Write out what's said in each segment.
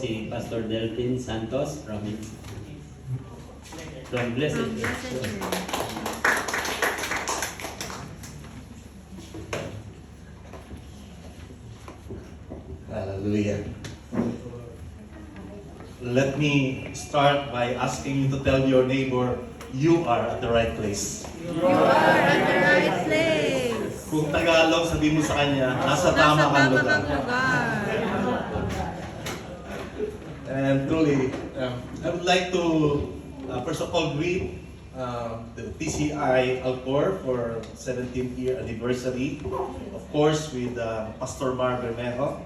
Si Pastor Delphin Santos from Blessed Church. Hallelujah. Let me start by asking you to tell your neighbor, you are at the right place. You are at the right place. Kung Tagalog, sabi mo sa kanya, nasa tama kang lugar. And truly, I would like to, first of all, greet the TCI Alcor for 17th year anniversary. Of course, with Pastor Mar Bermejo.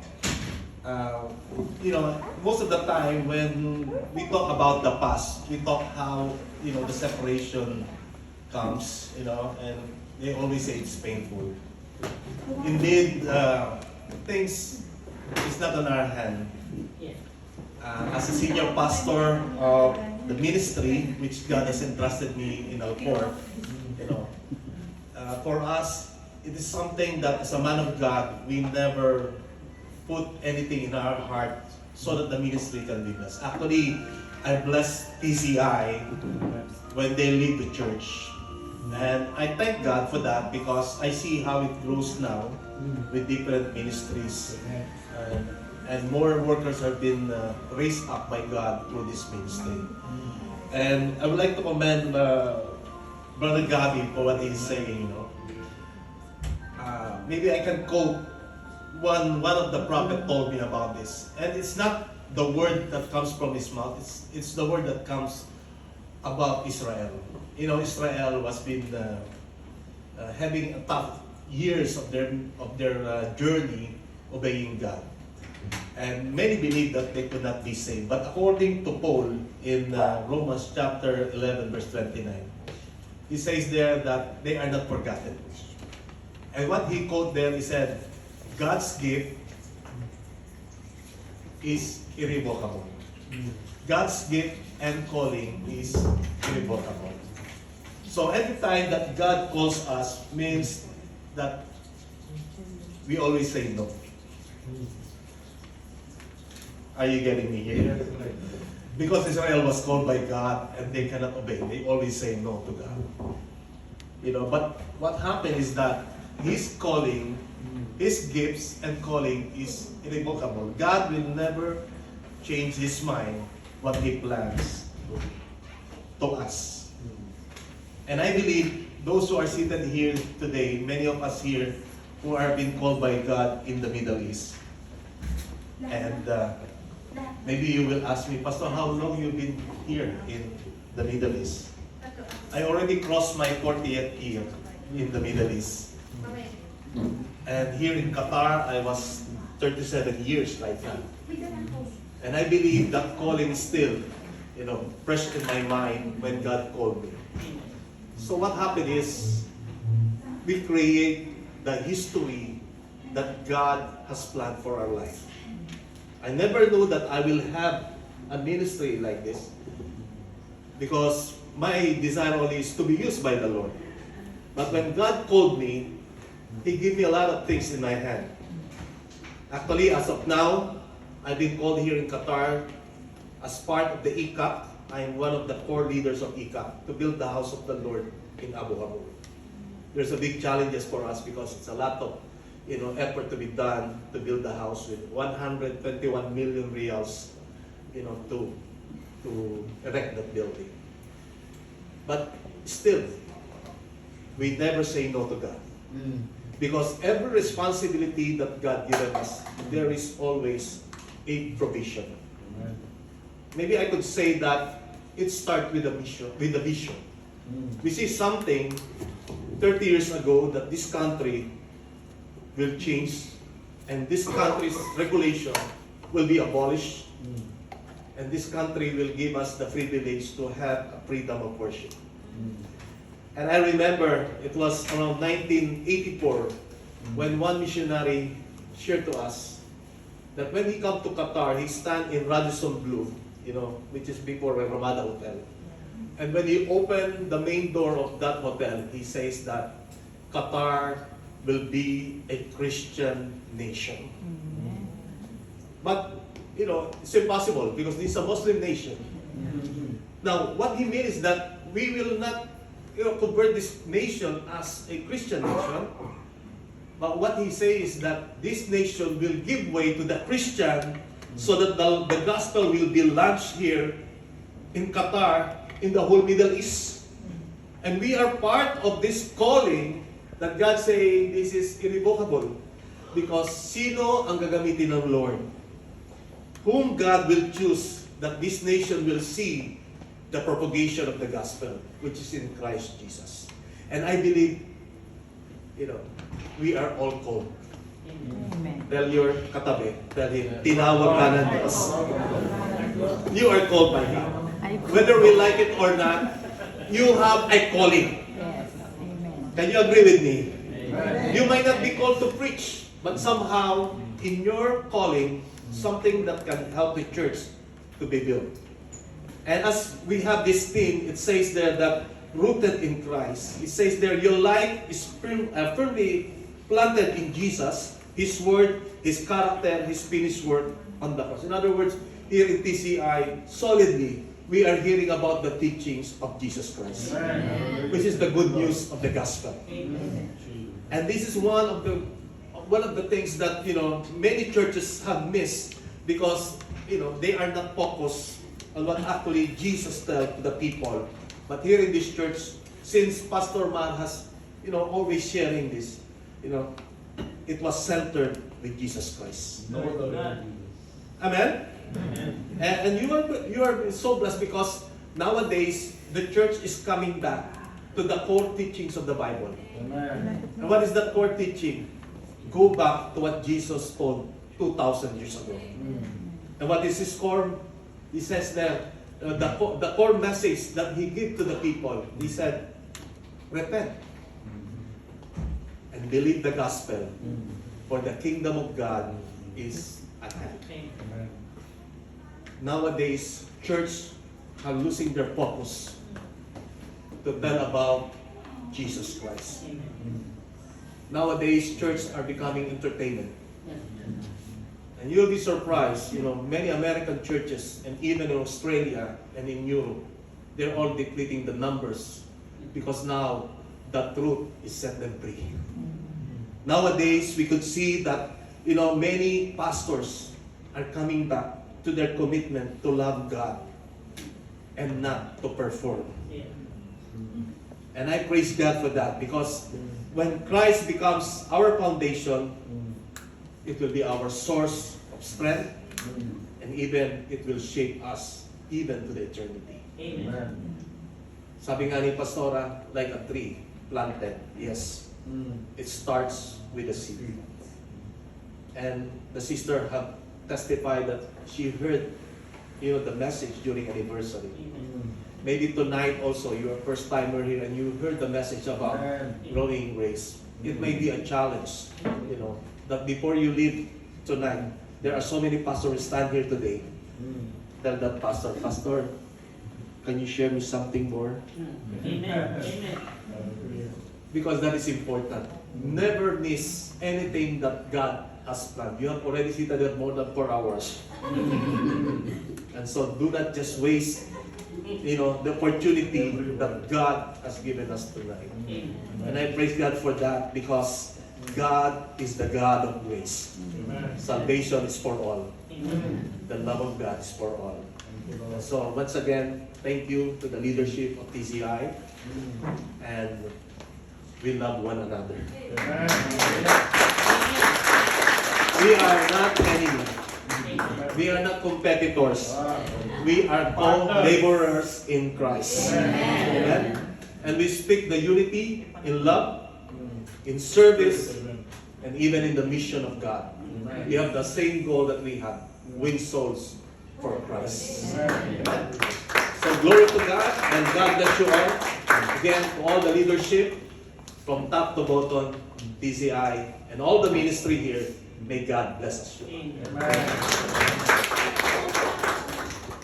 Most of the time when we talk about the past, we talk how, the separation comes, and they always say it's painful. Indeed, things is not on our hand. As a senior pastor of the ministry, which God has entrusted me in Alcor, for us, it is something that as a man of God, we never put anything in our heart so that the ministry can be blessed. Actually, I bless PCI when they leave the church. And I thank God for that because I see how it grows now with different ministries. And more workers have been raised up by God through this ministry. And I would like to commend Brother Gabi for what he's saying. Maybe I can quote one of the prophet told me about this. And it's not the word that comes from his mouth, it's the word that comes about Israel. Israel was been having a tough years of their journey obeying God. And many believe that they could not be saved. But according to Paul in Romans chapter 11 verse 29, he says there that they are not forgotten. And what he quote there, he said, God's gift is irrevocable. God's gift and calling is irrevocable. So every time that God calls us means that we always say no. Are you getting me here? Because Israel was called by God and they cannot obey. They always say no to God. But what happened is that His calling, His gifts and calling is irrevocable. God will never change His mind what He plans to us. And I believe those who are seated here today, many of us here who are being called by God in the Middle East. And maybe you will ask me, Pastor, how long you been here in the Middle East? I already crossed my 40th year in the Middle East. And here in Qatar, I was 37 years right now. And I believe that calling is still, fresh in my mind when God called me. So what happened is, we create the history that God has planned for our life. I never knew that I will have a ministry like this because my desire only is to be used by the Lord. But when God called me, He gave me a lot of things in my hand. Actually, as of now, I've been called here in Qatar as part of the ICAP. I'm one of the core leaders of ICAP to build the house of the Lord in Abu Dhabi. There's a big challenges for us because it's a lot of effort to be done to build the house with 121 million riyals, to erect that building. But still, we never say no to God. Because every responsibility that God given us, there is always a provision. Maybe I could say that it starts with a vision. We see something 30 years ago that this country will change and this country's regulation will be abolished and this country will give us the privilege to have a freedom of worship. And I remember it was around 1984 when one missionary shared to us that when he come to Qatar, he stand in Radisson Blu, which is before the Ramada Hotel. And when he opened the main door of that hotel, he says that Qatar will be a Christian nation. But it's impossible because this is a Muslim nation. Now, what he means is that we will not convert this nation as a Christian nation. But what he says is that this nation will give way to the Christian so that the gospel will be launched here in Qatar, in the whole Middle East. And we are part of this calling that God saying this is irrevocable. Because sino ang gagamitin ng Lord? Whom God will choose that this nation will see the propagation of the gospel, which is in Christ Jesus. And I believe, we are all called. Amen. Tell your katabi, tell him, tinawag ka ng Diyos. You are called by Him. Whether we like it or not, you have a calling. Yes. Amen. Can you agree with me? You might not be called to preach, but somehow, in your calling, something that can help the church to be built. And as we have this theme, it says there that rooted in Christ. It says there, your life is firmly planted in Jesus, His Word, His character, His finished work on the cross. In other words, here in TCI, solidly, we are hearing about the teachings of Jesus Christ, which is the good news of the gospel. And this is one of the things that many churches have missed because they are not focused on what actually Jesus tells to the people. But here in this church, since Pastor Man has always sharing this, it was centered with Jesus Christ. Amen. And you are so blessed because nowadays the church is coming back to the core teachings of the Bible. And what is that core teaching? Go back to what Jesus told 2,000 years ago. And what is his core? He says there, the core message that he gave to the people, he said, repent and believe the gospel, for the kingdom of God is at hand. Nowadays, church are losing their focus to tell about Jesus Christ. Nowadays, church are becoming entertainment. And you'll be surprised, many American churches, and even in Australia and in Europe, they're all depleting the numbers because now the truth is set them free. Nowadays, we could see that, many pastors are coming back to their commitment to love God and not to perform. And I praise God for that because when Christ becomes our foundation, it will be our source of strength, and even it will shape us even to the eternity. Amen. Sabi nga ni Pastora, like a tree planted, yes, it starts with a seed. And the sister have testified that she heard, the message during anniversary. Maybe tonight also, you're a first timer here and you heard the message about growing grace. It may be a challenge, that before you leave tonight, there are so many pastors stand here today. Tell that pastor, can you share me something more? Amen. Amen. Because that is important. Never miss anything that God has planned. You have already seated there more than 4 hours. And so do not just waste the opportunity that God has given us tonight. And I praise God for that because God is the God of grace. Salvation is for all. The love of God is for all. So once again, thank you to the leadership of TCI, and we love one another. We are not enemies. We are not competitors. We are co-laborers in Christ. Amen. And we speak the unity in love, in service, and even in the mission of God. We have the same goal that we have: win souls for Christ. Amen. So glory to God, and God bless you all. Again, to all the leadership, from top to bottom, TCI, and all the ministry here, may God bless us. Amen.